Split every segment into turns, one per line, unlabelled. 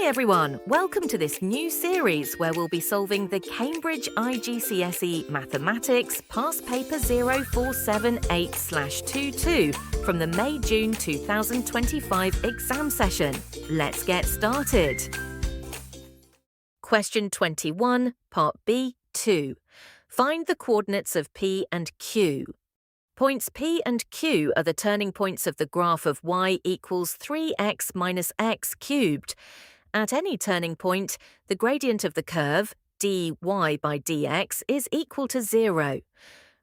Hi everyone, welcome to this new series where we'll be solving the Cambridge IGCSE Mathematics Past Paper 0478/22 from the May-June 2025 exam session. Let's get started. Question 21, Part B, 2. Find the coordinates of P and Q. Points P and Q are the turning points of the graph of y equals 3x minus x cubed. At any turning point, the gradient of the curve, dy by dx, is equal to 0.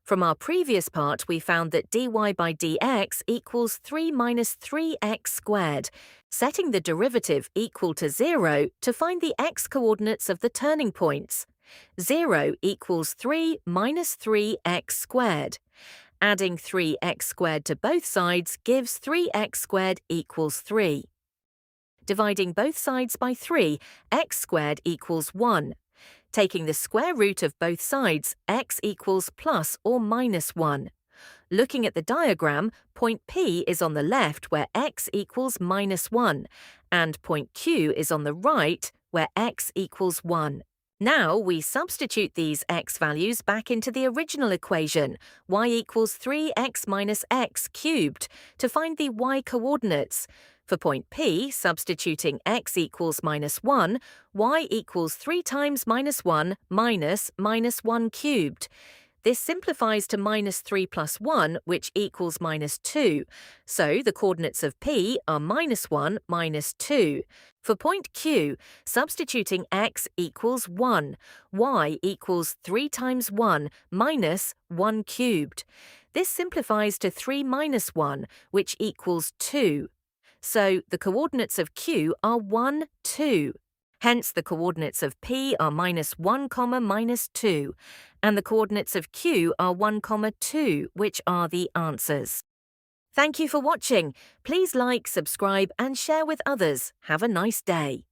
From our previous part, we found that dy by dx equals 3 minus 3x squared, setting the derivative equal to 0 to find the x-coordinates of the turning points. 0 equals 3 minus 3x squared. Adding 3x squared to both sides gives 3x squared equals 3. Dividing both sides by 3, x squared equals 1. Taking the square root of both sides, x equals plus or minus 1. Looking at the diagram, point P is on the left where x equals minus 1, and point Q is on the right where x equals 1. Now we substitute these x values back into the original equation, y equals 3x minus x cubed, to find the y-coordinates. For point P, substituting x equals minus 1, y equals 3 times minus 1 minus 1 cubed. This simplifies to minus 3 plus 1, which equals minus 2. So the coordinates of P are minus 1, minus 2. For point Q, substituting x equals 1, y equals 3 times 1 minus 1 cubed. This simplifies to 3 minus 1, which equals 2. So the coordinates of Q are 1, 2. Hence, the coordinates of P are minus 1, minus 2, and the coordinates of Q are 1, 2, which are the answers. Thank you for watching. Please like, subscribe, and share with others. Have a nice day.